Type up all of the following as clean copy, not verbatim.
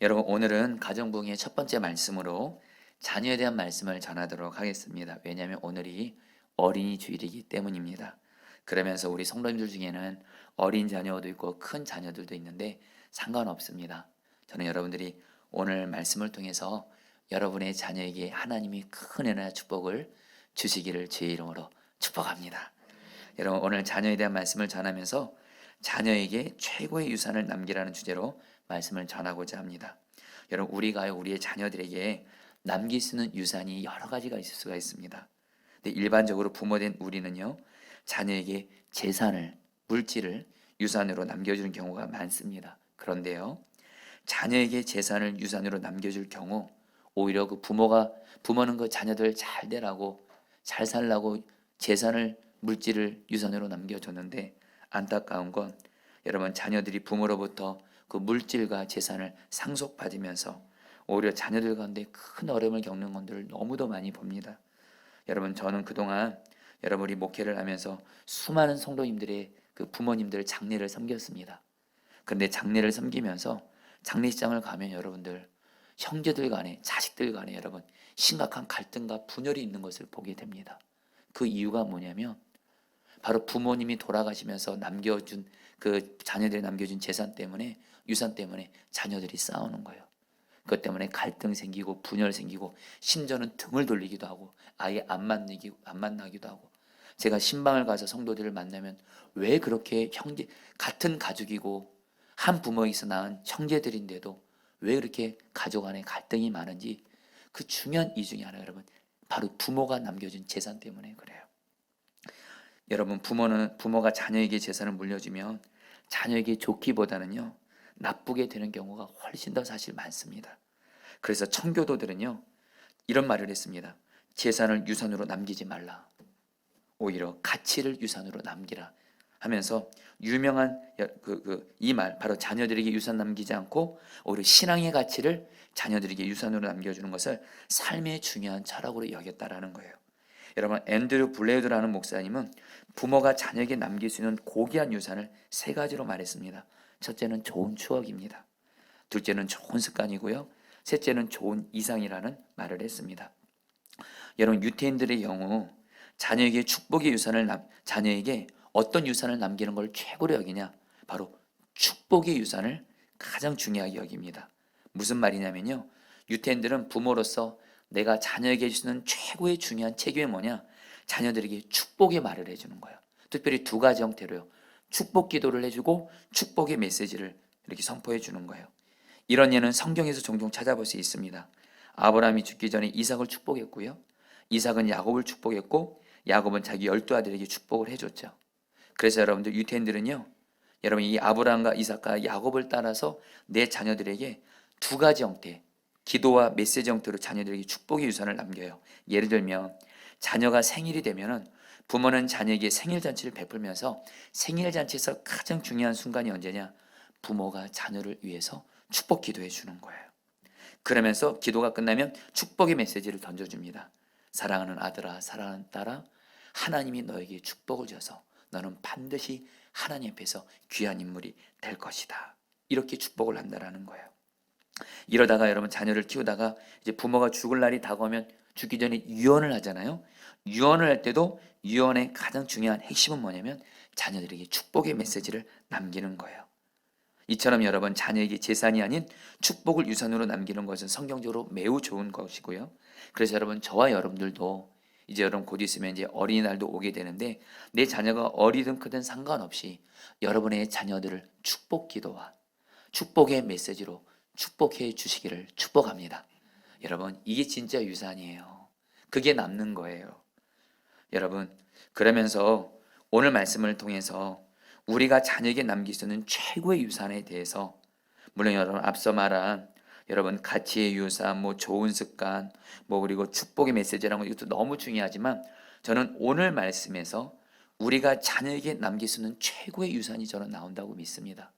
여러분, 오늘은 가정부흥의 첫 번째 말씀으로 자녀에 대한 말씀을 전하도록 하겠습니다. 왜냐하면 오늘이 어린이 주일이기 때문입니다. 그러면서 우리 성도님들 중에는 어린 자녀도 있고 큰 자녀들도 있는데 상관없습니다. 저는 여러분들이 오늘 말씀을 통해서 여러분의 자녀에게 하나님이 큰 은혜와 축복을 주시기를 주의 이름으로 축복합니다. 여러분, 오늘 자녀에 대한 말씀을 전하면서 자녀에게 최고의 유산을 남기라는 주제로 말씀을 전하고자 합니다. 여러분, 우리가요, 우리의 자녀들에게 남길 수 있는 유산이 여러 가지가 있을 수가 있습니다. 근데 일반적으로 부모된 우리는요, 자녀에게 재산을, 물질을 유산으로 남겨주는 경우가 많습니다. 그런데요, 자녀에게 재산을 유산으로 남겨줄 경우 오히려 부모는 그 자녀들 잘 되라고, 잘 살라고 재산을, 물질을 유산으로 남겨줬는데, 안타까운 건 여러분, 자녀들이 부모로부터 그 물질과 재산을 상속받으면서 오히려 자녀들 가운데 큰 어려움을 겪는 건들을 너무도 많이 봅니다. 여러분, 저는 그동안 여러분이 목회를 하면서 수많은 성도님들의 그 부모님들 장례를 섬겼습니다. 그런데 장례를 섬기면서 장례식장을 가면 여러분들, 형제들 간에, 자식들 간에 여러분, 심각한 갈등과 분열이 있는 것을 보게 됩니다. 그 이유가 뭐냐면 바로 부모님이 돌아가시면서 남겨준, 그 자녀들이 남겨준 재산 때문에, 유산 때문에 자녀들이 싸우는 거예요. 그것 때문에 갈등 생기고 분열 생기고, 심지어는 등을 돌리기도 하고 아예 안 만나기도 하고. 제가 신방을 가서 성도들을 만나면 왜 그렇게 같은 가족이고 한 부모에서 낳은 형제들인데도 왜 그렇게 가족 안에 갈등이 많은지, 그 중요한 이유 중에 하나, 여러분, 바로 부모가 남겨준 재산 때문에 그래요. 여러분, 부모가 자녀에게 재산을 물려주면 자녀에게 좋기보다는요, 나쁘게 되는 경우가 훨씬 더 사실 많습니다. 그래서 청교도들은요, 이런 말을 했습니다. 재산을 유산으로 남기지 말라. 오히려 가치를 유산으로 남기라 하면서, 유명한 이 말, 바로 자녀들에게 유산 남기지 않고 오히려 신앙의 가치를 자녀들에게 유산으로 남겨주는 것을 삶의 중요한 철학으로 여겼다라는 거예요. 여러분, 앤드류 블레이드라는 목사님은 부모가 자녀에게 남길 수 있는 고귀한 유산을 세 가지로 말했습니다. 첫째는 좋은 추억입니다. 둘째는 좋은 습관이고요. 셋째는 좋은 이상이라는 말을 했습니다. 여러분, 유태인들의 경우 자녀에게 자녀에게 어떤 유산을 남기는 걸 최고로 여기냐? 바로 축복의 유산을 가장 중요하게 여깁니다. 무슨 말이냐면요, 유태인들은 부모로서 내가 자녀에게 해주는 최고의 중요한 책임이 뭐냐? 자녀들에게 축복의 말을 해주는 거예요. 특별히 두 가지 형태로요. 축복 기도를 해주고 축복의 메시지를 이렇게 선포해 주는 거예요. 이런 예는 성경에서 종종 찾아볼 수 있습니다. 아브라함이 죽기 전에 이삭을 축복했고요. 이삭은 야곱을 축복했고, 야곱은 자기 12아들에게 축복을 해줬죠. 그래서 여러분들, 유태인들은요, 여러분, 이 아브라함과 이삭과 야곱을 따라서 내 자녀들에게 두 가지 형태, 기도와 메시지 형태로 자녀들에게 축복의 유산을 남겨요. 예를 들면 자녀가 생일이 되면은 부모는 자녀에게 생일 잔치를 베풀면서, 생일 잔치에서 가장 중요한 순간이 언제냐? 부모가 자녀를 위해서 축복 기도해 주는 거예요. 그러면서 기도가 끝나면 축복의 메시지를 던져줍니다. 사랑하는 아들아, 사랑하는 딸아, 하나님이 너에게 축복을 줘서 너는 반드시 하나님 앞에서 귀한 인물이 될 것이다. 이렇게 축복을 한다라는 거예요. 이러다가 여러분, 자녀를 키우다가 이제 부모가 죽을 날이 다가오면 죽기 전에 유언을 하잖아요. 유언을 할 때도 유언의 가장 중요한 핵심은 뭐냐면 자녀들에게 축복의 메시지를 남기는 거예요. 이처럼 여러분, 자녀에게 재산이 아닌 축복을 유산으로 남기는 것은 성경적으로 매우 좋은 것이고요. 그래서 여러분, 저와 여러분들도 이제 여러분 곧 있으면 이제 어린이날도 오게 되는데, 내 자녀가 어리든 크든 상관없이 여러분의 자녀들을 축복 기도와 축복의 메시지로 축복해 주시기를 축복합니다. 여러분, 이게 진짜 유산이에요. 그게 남는 거예요. 여러분, 그러면서 오늘 말씀을 통해서 우리가 자녀에게 남길 수 있는 최고의 유산에 대해서, 물론 여러분 앞서 말한 여러분 가치의 유산, 좋은 습관, 그리고 축복의 메시지라는 거, 이것도 너무 중요하지만 저는 오늘 말씀에서 우리가 자녀에게 남길 수 있는 최고의 유산이 저는 나온다고 믿습니다.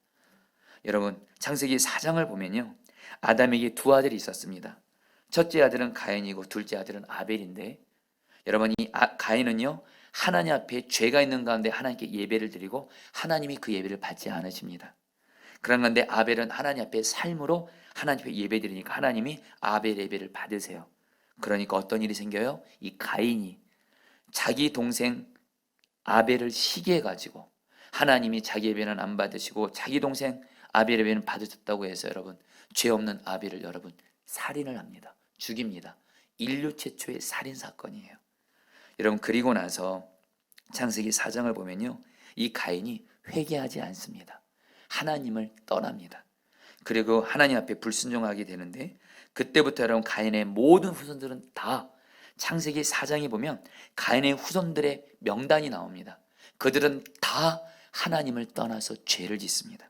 여러분, 창세기 4장을 보면요, 아담에게 두 아들이 있었습니다. 첫째 아들은 가인이고 둘째 아들은 아벨인데, 여러분, 이 가인은요, 하나님 앞에 죄가 있는 가운데 하나님께 예배를 드리고 하나님이 그 예배를 받지 않으십니다. 그런 건데 아벨은 하나님 앞에 삶으로 하나님 앞에 예배드리니까 하나님이 아벨 예배를 받으세요. 그러니까 어떤 일이 생겨요? 이 가인이 자기 동생 아벨을 시기해가지고 하나님이 자기 예배는 안 받으시고 자기 동생 아벨 예배는 받으셨다고 해서 여러분 죄 없는 아벨을 여러분 살인을 합니다. 죽입니다. 인류 최초의 살인 사건이에요. 여러분 그리고 나서 창세기 4장을 보면요, 이 가인이 회개하지 않습니다. 하나님을 떠납니다. 그리고 하나님 앞에 불순종하게 되는데 그때부터 여러분 가인의 모든 후손들은 다 창세기 4장에 보면 가인의 후손들의 명단이 나옵니다. 그들은 다 하나님을 떠나서 죄를 짓습니다.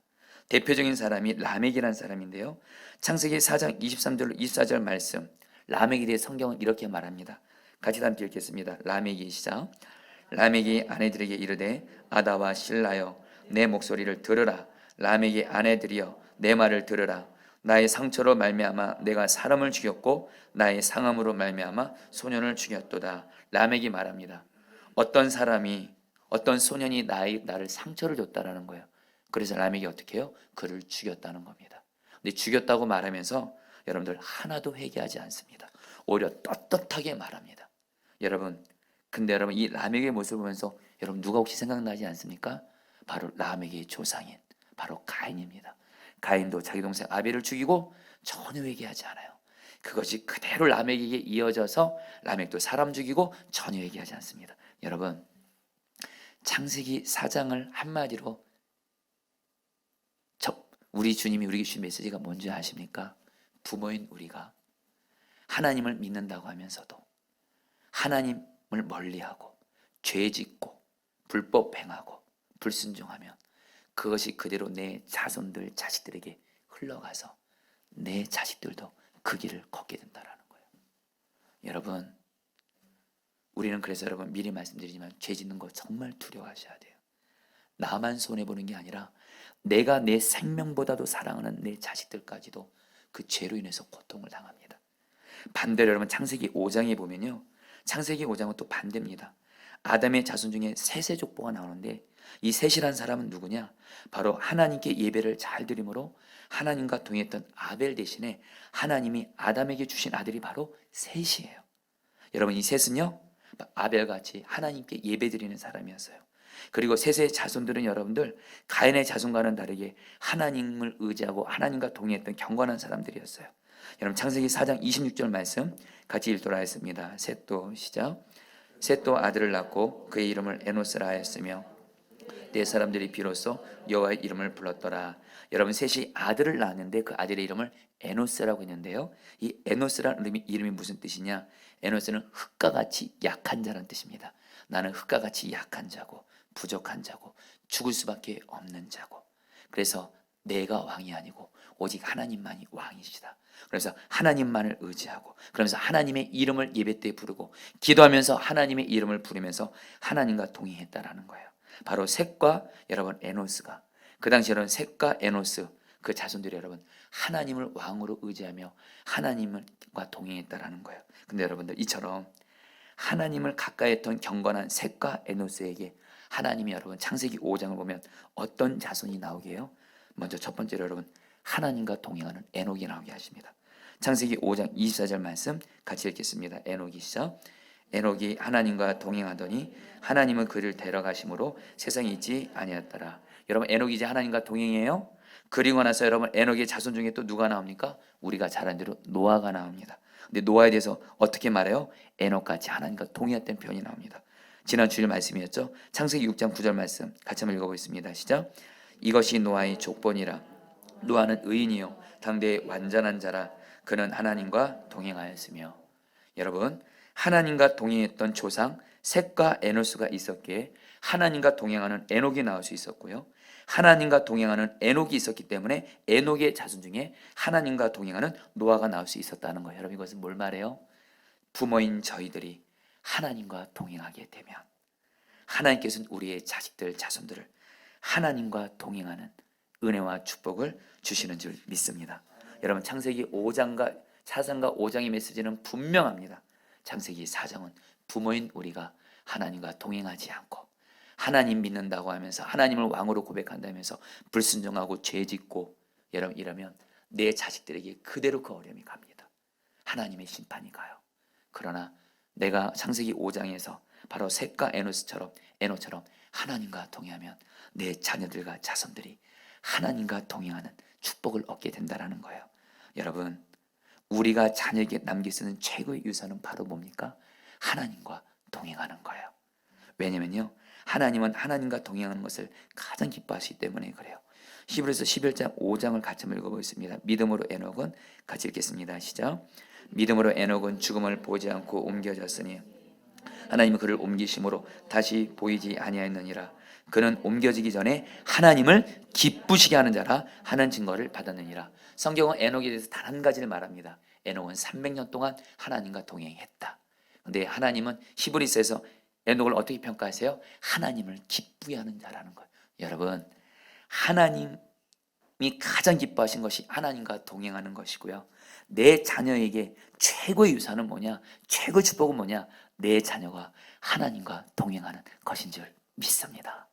대표적인 사람이 라멕이라는 사람인데요. 창세기 4장 23절로 24절 말씀, 라멕에 대해 성경은 이렇게 말합니다. 같이 다 함께 읽겠습니다. 라멕이 시작. 라멕이 아내들에게 이르되 아다와 실라여 내 목소리를 들으라. 라멕의 아내들이여 내 말을 들으라. 나의 상처로 말미암아 내가 사람을 죽였고 나의 상함으로 말미암아 소년을 죽였도다. 라멕이 말합니다. 어떤 사람이 어떤 소년이 나를 상처를 줬다라는 거예요. 그래서 라멕이 어떻게 해요? 그를 죽였다는 겁니다. 근데 죽였다고 말하면서 여러분들 하나도 회개하지 않습니다. 오히려 떳떳하게 말합니다. 여러분, 근데 여러분 이 라멕의 모습을 보면서 여러분 누가 혹시 생각나지 않습니까? 바로 라멕의 조상인 바로 가인입니다. 가인도 자기 동생 아벨을 죽이고 전혀 회개하지 않아요. 그것이 그대로 라멕에게 이어져서 라멕도 사람 죽이고 전혀 회개하지 않습니다. 여러분 창세기 4장을 한마디로 우리 주님이 우리에게 주신 메시지가 뭔지 아십니까? 부모인 우리가 하나님을 믿는다고 하면서도 하나님을 멀리하고 죄짓고 불법 행하고 불순종하면 그것이 그대로 내 자손들 자식들에게 흘러가서 내 자식들도 그 길을 걷게 된다라는 거예요. 여러분 우리는 그래서 여러분 미리 말씀드리지만 죄 짓는 거 정말 두려워하셔야 돼요. 나만 손해보는 게 아니라 내가 내 생명보다도 사랑하는 내 자식들까지도 그 죄로 인해서 고통을 당합니다. 반대로 여러분 창세기 5장에 보면요, 창세기 5장은 또 반대입니다. 아담의 자손 중에 셋의 족보가 나오는데 이 셋이란 사람은 누구냐? 바로 하나님께 예배를 잘 드림으로 하나님과 동행했던 아벨 대신에 하나님이 아담에게 주신 아들이 바로 셋이에요. 여러분 이 셋은요 아벨같이 하나님께 예배 드리는 사람이었어요. 그리고 셋의 자손들은 여러분들 가인의 자손과는 다르게 하나님을 의지하고 하나님과 동행했던 경건한 사람들이었어요. 여러분 창세기 4장 26절 말씀 같이 읽도록 하겠습니다. 셋도 시작. 셋도 아들을 낳고 그의 이름을 에노스라 하였으며 네 사람들이 비로소 여호와의 이름을 불렀더라. 여러분 셋이 아들을 낳았는데 그 아들의 이름을 에노스라고 했는데요. 이 에노스라는 이름이 무슨 뜻이냐? 에노스는 흙과 같이 약한 자라는 뜻입니다. 나는 흙과 같이 약한 자고 부족한 자고 죽을 수밖에 없는 자고 그래서 내가 왕이 아니고 오직 하나님만이 왕이시다. 그래서 하나님만을 의지하고 그러면서 하나님의 이름을 예배 때 부르고 기도하면서 하나님의 이름을 부르면서 하나님과 동행했다라는 거예요. 바로 셋과 여러분 에노스가 그 당시 여러분 셋과 에노스 그 자손들이 여러분 하나님을 왕으로 의지하며 하나님과 동행했다라는 거예요. 근데 여러분들 이처럼 하나님을 가까이 했던 경건한 셋과 에노스에게 하나님이 여러분 창세기 5장을 보면 어떤 자손이 나오게 해요? 먼저 첫 번째로 여러분 하나님과 동행하는 에녹이 나오게 하십니다. 창세기 5장 24절 말씀 같이 읽겠습니다. 에녹이 시작. 에녹이 하나님과 동행하더니 하나님은 그를 데려가심으로 세상에 있지 아니하였더라. 여러분 에녹이 이제 하나님과 동행해요. 그리고 나서 여러분 에녹의 자손 중에 또 누가 나옵니까? 우리가 잘 아는 대로 노아가 나옵니다. 근데 노아에 대해서 어떻게 말해요? 에녹같이 하나님과 동행했던 표현이 나옵니다. 지난 주일 말씀이었죠. 창세기 6장 9절 말씀 같이 한번 읽어보겠습니다. 시작. 이것이 노아의 족본이라. 노아는 의인이요 당대의 완전한 자라. 그는 하나님과 동행하였으며. 여러분 하나님과 동행했던 조상 셋과 에노스가 있었기에 하나님과 동행하는 에녹이 나올 수 있었고요. 하나님과 동행하는 에녹이 있었기 때문에 에녹의 자손 중에 하나님과 동행하는 노아가 나올 수 있었다는 거예요. 여러분 이것은 뭘 말해요? 부모인 저희들이 하나님과 동행하게 되면 하나님께서는 우리의 자식들 자손들을 하나님과 동행하는 은혜와 축복을 주시는 줄 믿습니다. 여러분 창세기 5장과 4장과 5장의 메시지는 분명합니다. 창세기 4장은 부모인 우리가 하나님과 동행하지 않고 하나님 믿는다고 하면서 하나님을 왕으로 고백한다면서 불순종하고 죄짓고 여러분 이러면 내 자식들에게 그대로 그 어려움이 갑니다. 하나님의 심판이 가요. 그러나 내가 창세기 5장에서 바로 셋과 에노처럼 하나님과 동행하면 내 자녀들과 자손들이 하나님과 동행하는 축복을 얻게 된다는 거예요. 여러분, 우리가 자녀에게 남길 수 있는 최고의 유산은 바로 뭡니까? 하나님과 동행하는 거예요. 왜냐면요, 하나님은 하나님과 동행하는 것을 가장 기뻐하시기 때문에 그래요. 히브리서 11장 5장을 같이 읽어보겠습니다. 믿음으로 에녹은 같이 읽겠습니다. 시작. 믿음으로 에녹은 죽음을 보지 않고 옮겨졌으니 하나님은 그를 옮기심으로 다시 보이지 아니하였느니라. 그는 옮겨지기 전에 하나님을 기쁘시게 하는 자라 하는 증거를 받았느니라. 성경은 에녹에 대해서 단 한 가지를 말합니다. 에녹은 300년 동안 하나님과 동행했다. 근데 하나님은 히브리서에서 에녹을 어떻게 평가하세요? 하나님을 기쁘게 하는 자라는 거예요. 여러분, 하나님이 가장 기뻐하신 것이 하나님과 동행하는 것이고요. 내 자녀에게 최고의 유산은 뭐냐? 최고의 축복은 뭐냐? 내 자녀가 하나님과 동행하는 것인 줄 믿습니다.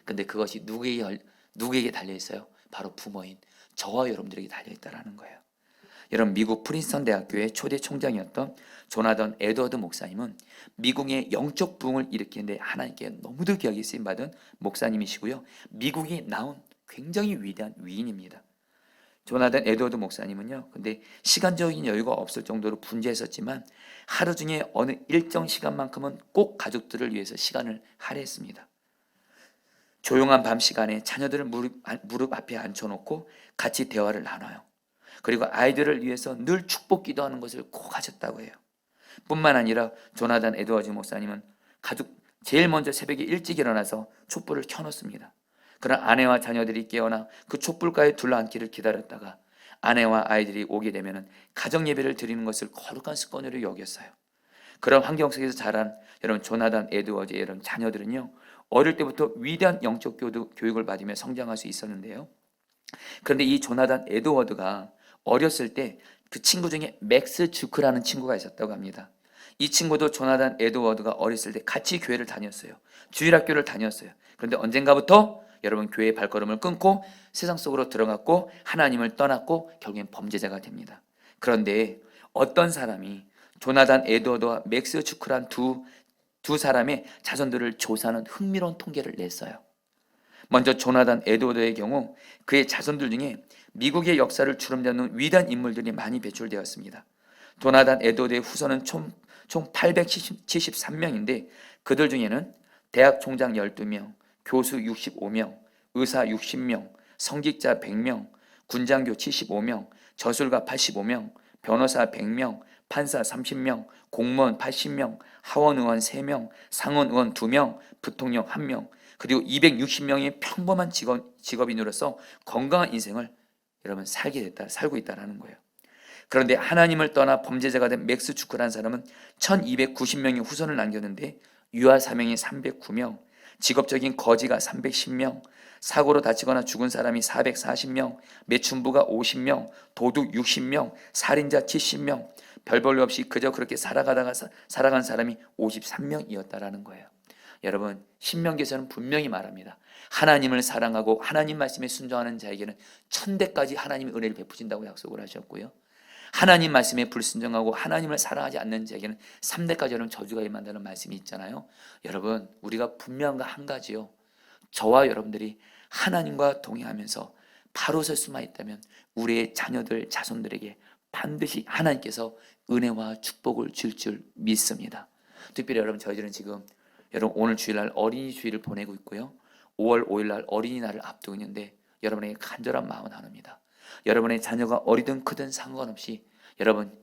근데 그것이 누구에게 달려 있어요? 바로 부모인 저와 여러분들에게 달려 있다라는 거예요. 여러분, 미국 프린스턴 대학교의 초대 총장이었던 조나단 에드워드 목사님은 미국의 영적 부흥을 일으키는데 하나님께 너무도 귀하게 쓰임 받은 목사님이시고요. 미국이 나온 굉장히 위대한 위인입니다. 조나단 에드워드 목사님은요, 근데 시간적인 여유가 없을 정도로 분주했었지만 하루 중에 어느 일정 시간만큼은 꼭 가족들을 위해서 시간을 할애했습니다. 조용한 밤 시간에 자녀들을 무릎 앞에 앉혀놓고 같이 대화를 나눠요. 그리고 아이들을 위해서 늘 축복 기도하는 것을 꼭 하셨다고 해요. 뿐만 아니라 조나단 에드워즈 목사님은 제일 먼저 새벽에 일찍 일어나서 촛불을 켜놓습니다. 그런 아내와 자녀들이 깨어나 그 촛불가에 둘러앉기를 기다렸다가 아내와 아이들이 오게 되면 가정 예배를 드리는 것을 거룩한 습관으로 여겼어요. 그런 환경 속에서 자란 여러분 조나단 에드워즈의 여러분 자녀들은요, 어릴 때부터 위대한 영적 교육을 받으며 성장할 수 있었는데요. 그런데 이 조나단 에드워드가 어렸을 때 그 친구 중에 맥스 주크라는 친구가 있었다고 합니다. 이 친구도 조나단 에드워드가 어렸을 때 같이 교회를 다녔어요. 주일학교를 다녔어요. 그런데 언젠가부터 여러분 교회의 발걸음을 끊고 세상 속으로 들어갔고 하나님을 떠났고 결국엔 범죄자가 됩니다. 그런데 어떤 사람이 조나단 에드워드와 맥스 주크란 두 사람의 자손들을 조사하는 흥미로운 통계를 냈어요. 먼저 조나단 에드워드의 경우 그의 자손들 중에 미국의 역사를 주름잡는 위대한 인물들이 많이 배출되었습니다. 조나단 에드워드의 후손은 총 873명인데 그들 중에는 대학 총장 12명, 교수 65명, 의사 60명, 성직자 100명, 군장교 75명, 저술가 85명, 변호사 100명, 판사 30명, 공무원 80명, 하원의원 3명, 상원의원 2명, 부통령 1명, 그리고 260명의 평범한 직업인으로서 건강한 인생을 여러분 살고 있다는 거예요. 그런데 하나님을 떠나 범죄자가 된 맥스 주크라는 사람은 1290명의 후손을 남겼는데 유아 사명이 309명, 직업적인 거지가 310명, 사고로 다치거나 죽은 사람이 440명, 매춘부가 50명, 도둑 60명, 살인자 70명, 별 볼일 없이 그저 그렇게 살아간 사람이 53명이었다라는 거예요. 여러분, 신명기에서는 분명히 말합니다. 하나님을 사랑하고 하나님 말씀에 순종하는 자에게는 1000대까지 하나님의 은혜를 베푸신다고 약속을 하셨고요. 하나님 말씀에 불순종하고 하나님을 사랑하지 않는 자에게는 3대까지 여러분 저주가 임한다는 말씀이 있잖아요. 여러분, 우리가 분명한 거 한 가지요. 저와 여러분들이 하나님과 동행하면서 바로 설 수만 있다면 우리의 자녀들, 자손들에게 반드시 하나님께서 은혜와 축복을 줄 믿습니다. 특별히 여러분, 저희들은 지금 여러분 오늘 주일날 어린이 주일을 보내고 있고요. 5월 5일날 어린이날을 앞두고 있는데 여러분에게 간절한 마음을 나눕니다. 여러분의 자녀가 어리든 크든 상관없이 여러분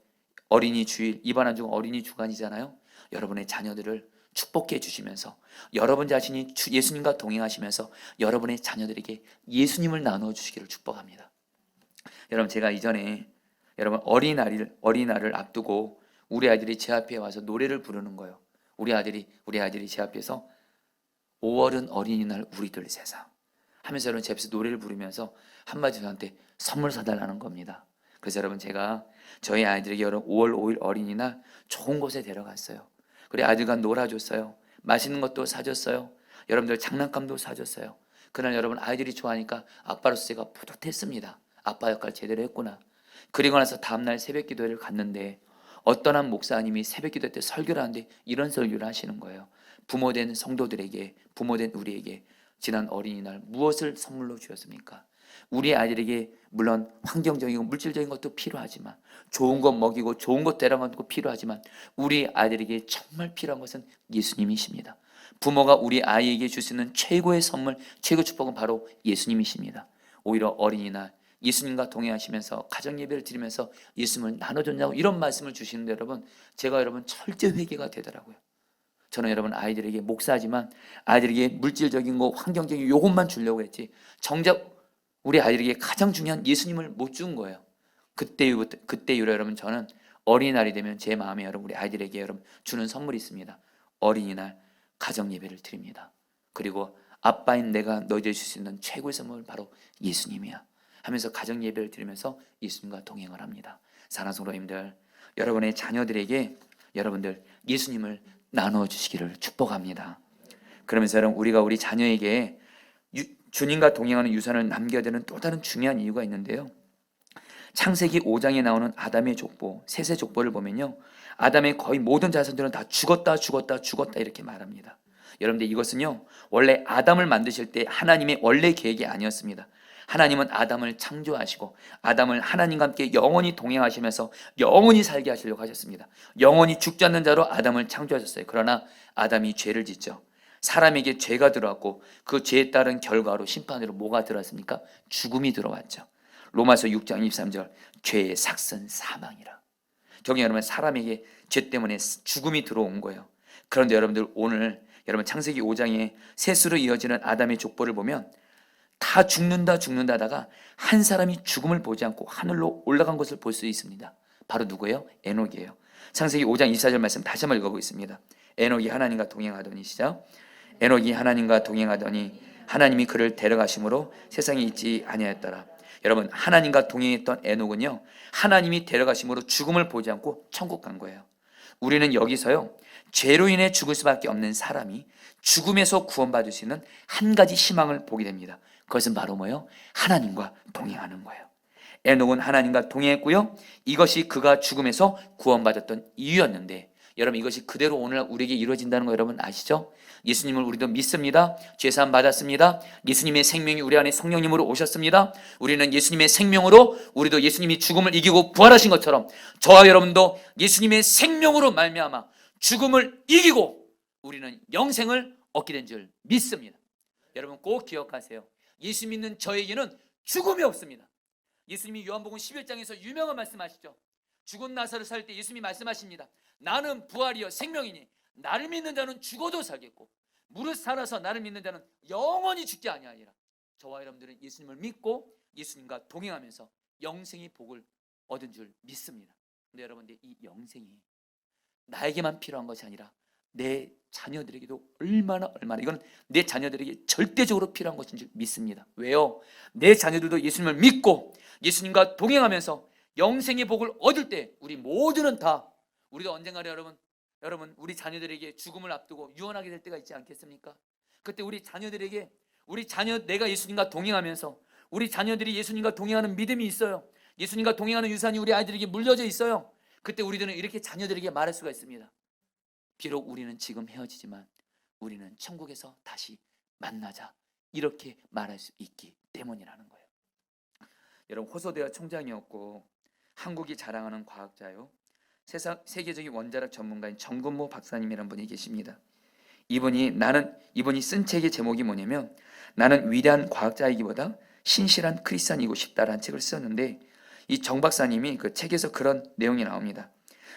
어린이 주일, 이번 한 주가 어린이 주간이잖아요. 여러분의 자녀들을 축복해 주시면서 여러분 자신이 예수님과 동행하시면서 여러분의 자녀들에게 예수님을 나누어 주시기를 축복합니다. 여러분, 제가 이전에 여러분 어린이날을 앞두고 우리 아이들이 제 앞에 와서 노래를 부르는 거예요. 우리 아이들이 제 앞에서 5월은 어린이날 우리들 세상 하면서 여러분 제 앞에서 노래를 부르면서 한마디 저한테 선물 사달라는 겁니다. 그래서 여러분 제가 저희 아이들에게 여러분 5월 5일 어린이날 좋은 곳에 데려갔어요. 그래 아이들과 놀아줬어요. 맛있는 것도 사줬어요. 여러분들 장난감도 사줬어요. 그날 여러분 아이들이 좋아하니까 아빠로서 제가 뿌듯했습니다. 아빠 역할 제대로 했구나. 그리고 나서 다음날 새벽 기도회를 갔는데 어떤 한 목사님이 새벽 기도 때 설교를 하는데 이런 설교를 하시는 거예요. 부모된 성도들에게, 부모된 우리에게 지난 어린이날 무엇을 선물로 주었습니까? 우리 아이들에게 물론 환경적이고 물질적인 것도 필요하지만, 좋은 것 먹이고 좋은 것 데려가는 것도 필요하지만, 우리 아이들에게 정말 필요한 것은 예수님이십니다. 부모가 우리 아이에게 줄 수 있는 최고의 선물, 최고 축복은 바로 예수님이십니다. 오히려 어린이날 예수님과 동행하시면서 가정 예배를 드리면서 예수님을 나눠줬냐고 이런 말씀을 주시는데, 여러분 제가 여러분 철저히 회개가 되더라고요. 저는 여러분 아이들에게 목사지만 아이들에게 물질적인 거, 환경적인 요것만 주려고 했지, 정작 우리 아이들에게 가장 중요한 예수님을 못 준 거예요. 그때 이후로 여러분 저는 어린이날이 되면 제 마음에 여러분 우리 아이들에게 여러분 주는 선물이 있습니다. 어린이날 가정 예배를 드립니다. 그리고 아빠인 내가 너희에게 줄 수 있는 최고의 선물은 바로 예수님이야 하면서 가정 예배를 드리면서 예수님과 동행을 합니다. 사랑하는 성도님들, 여러분의 자녀들에게 여러분들 예수님을 나눠주시기를 축복합니다. 그러면서 여러분 우리가 우리 자녀에게 주님과 동행하는 유산을 남겨야 되는 또 다른 중요한 이유가 있는데요. 창세기 5장에 나오는 아담의 족보, 셋의 족보를 보면요, 아담의 거의 모든 자손들은 다 죽었다 이렇게 말합니다. 여러분들 이것은요, 원래 아담을 만드실 때 하나님의 원래 계획이 아니었습니다. 하나님은 아담을 창조하시고 아담을 하나님과 함께 영원히 동행하시면서 영원히 살게 하시려고 하셨습니다. 영원히 죽지 않는 자로 아담을 창조하셨어요. 그러나 아담이 죄를 짓죠. 사람에게 죄가 들어왔고 그 죄에 따른 결과로 심판으로 뭐가 들어왔습니까? 죽음이 들어왔죠. 로마서 6장 23절, 죄의 삭은 사망이라. 경계 여러분, 사람에게 죄 때문에 죽음이 들어온 거예요. 그런데 여러분들 오늘 여러분 창세기 5장에 셋으로 이어지는 아담의 족보를 보면 다 죽는다 하다가 한 사람이 죽음을 보지 않고 하늘로 올라간 것을 볼 수 있습니다. 바로 누구예요? 에녹이에요. 창세기 5장 24절 말씀 다시 한번 읽어보겠습니다. 에녹이 하나님과 동행하더니, 시작. 에녹이 하나님과 동행하더니 하나님이 그를 데려가심으로 세상에 있지 아니하였더라. 여러분, 하나님과 동행했던 에녹은요, 하나님이 데려가심으로 죽음을 보지 않고 천국 간 거예요. 우리는 여기서요, 죄로 인해 죽을 수밖에 없는 사람이 죽음에서 구원받을 수 있는 한 가지 희망을 보게 됩니다. 그것은 바로 뭐예요? 하나님과 동행하는 거예요. 에녹은 하나님과 동행했고요, 이것이 그가 죽음에서 구원받았던 이유였는데, 여러분 이것이 그대로 오늘 우리에게 이루어진다는 거 여러분 아시죠? 예수님을 우리도 믿습니다. 죄사함 받았습니다. 예수님의 생명이 우리 안에 성령님으로 오셨습니다. 우리는 예수님의 생명으로, 우리도 예수님이 죽음을 이기고 부활하신 것처럼 저와 여러분도 예수님의 생명으로 말미암아 죽음을 이기고 우리는 영생을 얻게 된 줄 믿습니다. 여러분 꼭 기억하세요. 예수 믿는 저에게는 죽음이 없습니다. 예수님이 요한복음 11장에서 유명한 말씀하시죠. 죽은 나사를 살 때 예수님이 말씀하십니다. 나는 부활이요 생명이니 나를 믿는 자는 죽어도 살겠고 무릇 살아서 나를 믿는 자는 영원히 죽지 아니하리라. 저와 여러분들은 예수님을 믿고 예수님과 동행하면서 영생의 복을 얻은 줄 믿습니다. 근데 여러분들 이 영생이 나에게만 필요한 것이 아니라 내 자녀들에게도 얼마나 이건 내 자녀들에게 절대적으로 필요한 것인 줄 믿습니다. 왜요? 내 자녀들도 예수님을 믿고 예수님과 동행하면서 영생의 복을 얻을 때 우리 모두는 다, 우리가 언젠가 여러분 우리 자녀들에게 죽음을 앞두고 유언하게 될 때가 있지 않겠습니까? 그때 우리 자녀들에게 내가 예수님과 동행하면서 우리 자녀들이 예수님과 동행하는 믿음이 있어요. 예수님과 동행하는 유산이 우리 아이들에게 물려져 있어요. 그때 우리들은 이렇게 자녀들에게 말할 수가 있습니다. 비록 우리는 지금 헤어지지만 우리는 천국에서 다시 만나자, 이렇게 말할 수 있기 때문이라는 거예요. 여러분 호소대학 총장이었고 한국이 자랑하는 과학자요, 세계적인 원자력 전문가인 정근모 박사님이라는 분이 계십니다. 이분이 쓴 책의 제목이 뭐냐면 나는 위대한 과학자이기보다 신실한 크리스찬이고 싶다라는 책을 썼는데, 이 정 박사님이 그 책에서 그런 내용이 나옵니다.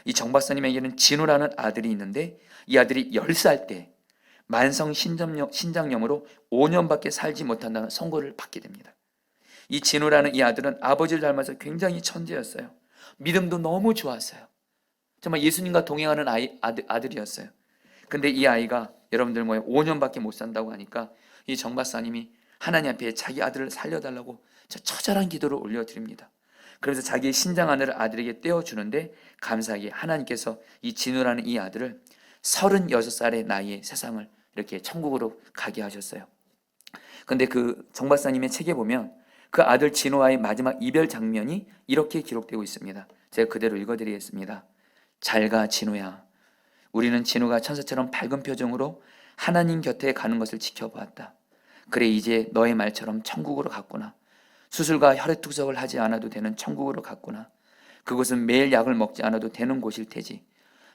이 정 박사님에게는 진우라는 아들이 있는데 이 아들이 10살 때 만성 신장염으로 5년밖에 살지 못한다는 선고를 받게 됩니다. 이 진우라는 이 아들은 아버지를 닮아서 굉장히 천재였어요. 믿음도 너무 좋았어요. 정말 예수님과 동행하는 아들이었어요. 근데 이 아이가 여러분들 5년밖에 못 산다고 하니까 이 정 박사님이 하나님 앞에 자기 아들을 살려달라고 처절한 기도를 올려드립니다. 그래서 자기의 신장 하나를 아들에게 떼어주는데 감사하게 하나님께서 이 진우라는 이 아들을 36살의 나이에 세상을 이렇게 천국으로 가게 하셨어요. 근데 그 정박사님의 책에 보면 그 아들 진호와의 마지막 이별 장면이 이렇게 기록되고 있습니다. 제가 그대로 읽어드리겠습니다. 잘 가 진호야. 우리는 진호가 천사처럼 밝은 표정으로 하나님 곁에 가는 것을 지켜보았다. 그래 이제 너의 말처럼 천국으로 갔구나. 수술과 혈액투석을 하지 않아도 되는 천국으로 갔구나. 그곳은 매일 약을 먹지 않아도 되는 곳일 테지.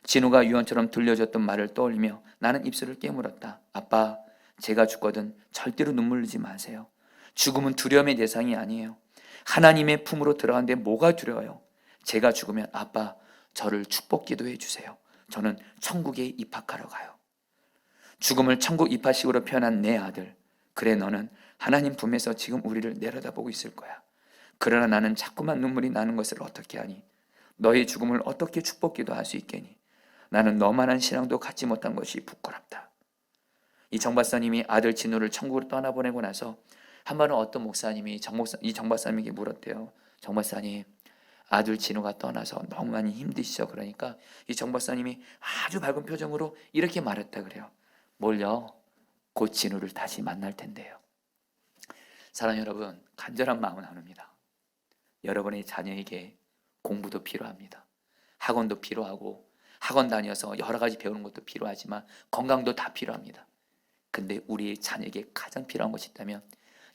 진호가 유언처럼 들려줬던 말을 떠올리며 나는 입술을 깨물었다. 아빠, 제가 죽거든 절대로 눈물 흘리지 마세요. 죽음은 두려움의 대상이 아니에요. 하나님의 품으로 들어가는데 뭐가 두려워요? 제가 죽으면 아빠, 저를 축복 기도해 주세요. 저는 천국에 입학하러 가요. 죽음을 천국 입학식으로 표현한 내 아들. 그래 너는 하나님 품에서 지금 우리를 내려다보고 있을 거야. 그러나 나는 자꾸만 눈물이 나는 것을 어떻게 하니? 너의 죽음을 어떻게 축복 기도할 수 있겠니? 나는 너만한 신앙도 갖지 못한 것이 부끄럽다. 이 정박사님이 아들 진호를 천국으로 떠나보내고 나서 한 번은 어떤 목사님이 이 정박사님에게 물었대요. 정박사님, 아들 진호가 떠나서 너무 많이 힘드시죠? 그러니까 이 정박사님이 아주 밝은 표정으로 이렇게 말했다 그래요. 뭘요? 곧 진호를 다시 만날 텐데요. 사랑 여러분, 간절한 마음은 나눕니다. 여러분의 자녀에게 공부도 필요합니다. 학원도 필요하고 학원 다녀서 여러 가지 배우는 것도 필요하지만 건강도 다 필요합니다. 근데 우리의 자녀에게 가장 필요한 것이 있다면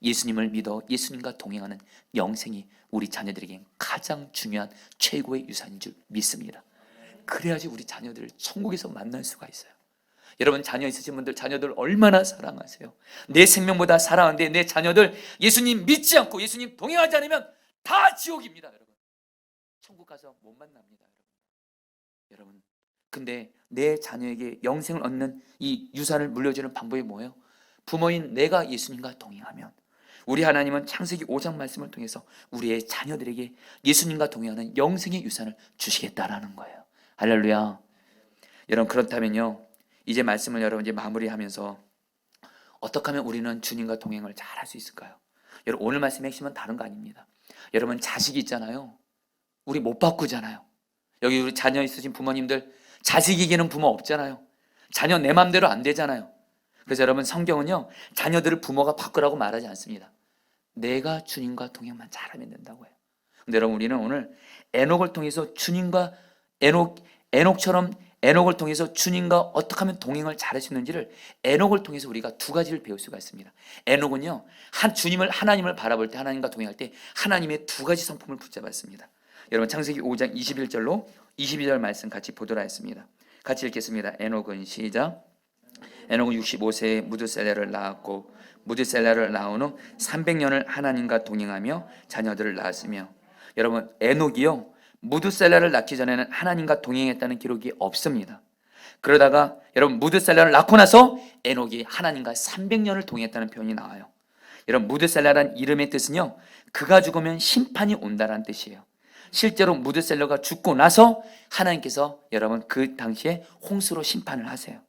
예수님을 믿어 예수님과 동행하는 영생이 우리 자녀들에게 가장 중요한 최고의 유산인 줄 믿습니다. 그래야지 우리 자녀들을 천국에서 만날 수가 있어요. 여러분 자녀 있으신 분들 자녀들 얼마나 사랑하세요? 내 생명보다 사랑하는데 내 자녀들 예수님 믿지 않고 예수님 동행하지 않으면 다 지옥입니다. 여러분 천국 가서 못 만납니다. 여러분 근데 내 자녀에게 영생을 얻는 이 유산을 물려주는 방법이 뭐예요? 부모인 내가 예수님과 동행하면 우리 하나님은 창세기 5장 말씀을 통해서 우리의 자녀들에게 예수님과 동행하는 영생의 유산을 주시겠다라는 거예요. 할렐루야. 여러분 그렇다면요 이제 말씀을 여러분 이제 마무리하면서 어떻게 하면 우리는 주님과 동행을 잘 할 수 있을까요? 여러분 오늘 말씀의 핵심은 다른 거 아닙니다. 여러분 자식이 있잖아요. 우리 못 바꾸잖아요. 여기 우리 자녀 있으신 부모님들 자식이기는 부모 없잖아요. 자녀 내 맘대로 안 되잖아요. 그래서 여러분 성경은요 자녀들을 부모가 바꾸라고 말하지 않습니다. 내가 주님과 동행만 잘하면 된다고 해요. 근데 여러분 우리는 오늘 에녹을 통해서 주님과 에녹을 통해서 주님과 어떻게 하면 동행을 잘할 수 있는지를 에녹을 통해서 우리가 두 가지를 배울 수가 있습니다. 에녹은요 하나님을 바라볼 때 하나님과 동행할 때 하나님의 두 가지 성품을 붙잡았습니다. 여러분 창세기 5장 21절로 22절 말씀 같이 보도록 하겠습니다. 같이 읽겠습니다. 에녹은 시작. 에녹은 65세에 무드셀라를 낳았고 무드셀라를 낳은 후 300년을 하나님과 동행하며 자녀들을 낳았으며 여러분 에녹이요 무드셀라를 낳기 전에는 하나님과 동행했다는 기록이 없습니다. 그러다가 여러분 무드셀라를 낳고 나서 에녹이 하나님과 300년을 동행했다는 표현이 나와요. 여러분 무드셀라란 이름의 뜻은요 그가 죽으면 심판이 온다라는 뜻이에요. 실제로 무드셀라가 죽고 나서 하나님께서 여러분 그 당시에 홍수로 심판을 하세요.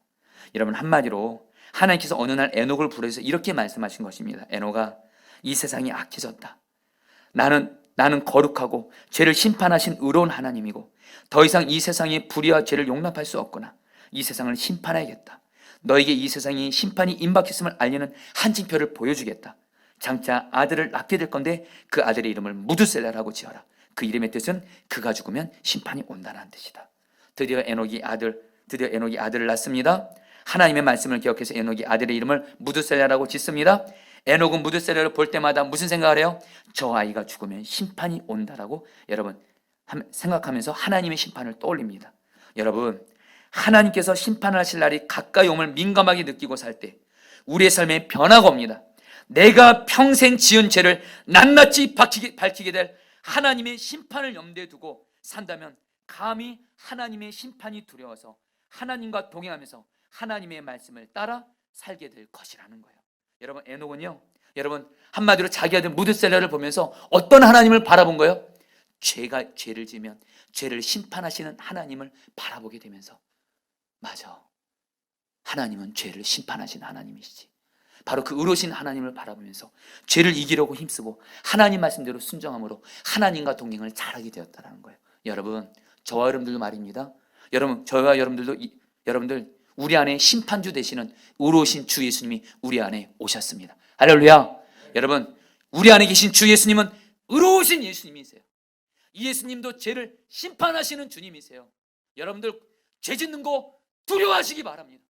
여러분 한마디로 하나님께서 어느 날 에녹을 부르셔서 이렇게 말씀하신 것입니다. 에녹아 이 세상이 악해졌다. 나는 거룩하고 죄를 심판하신 의로운 하나님이고 더 이상 이 세상의 불의와 죄를 용납할 수 없구나. 이 세상을 심판해야겠다. 너에게 이 세상이 심판이 임박했음을 알리는 한 징표를 보여주겠다. 장차 아들을 낳게 될 건데 그 아들의 이름을 무드셀라라고 지어라. 그 이름의 뜻은 그가 죽으면 심판이 온다는 뜻이다. 드디어 에녹이 아들을 낳습니다. 하나님의 말씀을 기억해서 에녹이 아들의 이름을 무드셀라라고 짓습니다. 에녹은 무드셀라를 볼 때마다 무슨 생각을 해요? 저 아이가 죽으면 심판이 온다라고 여러분 생각하면서 하나님의 심판을 떠올립니다. 여러분 하나님께서 심판을 하실 날이 가까이 옴을 민감하게 느끼고 살 때 우리의 삶에 변화가 옵니다. 내가 평생 지은 죄를 낱낱이 밝히게 될 하나님의 심판을 염두에 두고 산다면 감히 하나님의 심판이 두려워서 하나님과 동행하면서 하나님의 말씀을 따라 살게 될 것이라는 거예요. 여러분 에녹은요 여러분 한마디로 자기 아들 무드셀라를 보면서 어떤 하나님을 바라본 거예요? 죄를 지으면 죄를 심판하시는 하나님을 바라보게 되면서 맞아 하나님은 죄를 심판하시는 하나님이시지. 바로 그 의로우신 하나님을 바라보면서 죄를 이기려고 힘쓰고 하나님 말씀대로 순종함으로 하나님과 동행을 잘하게 되었다는 거예요. 여러분 저와 여러분들도 말입니다. 여러분 저와 여러분들 우리 안에 심판주 되시는 의로우신 주 예수님이 우리 안에 오셨습니다. 할렐루야. 여러분, 우리 안에 계신 주 예수님은 의로우신 예수님이세요. 이 예수님도 죄를 심판하시는 주님이세요. 여러분들 죄 짓는 거 두려워하시기 바랍니다.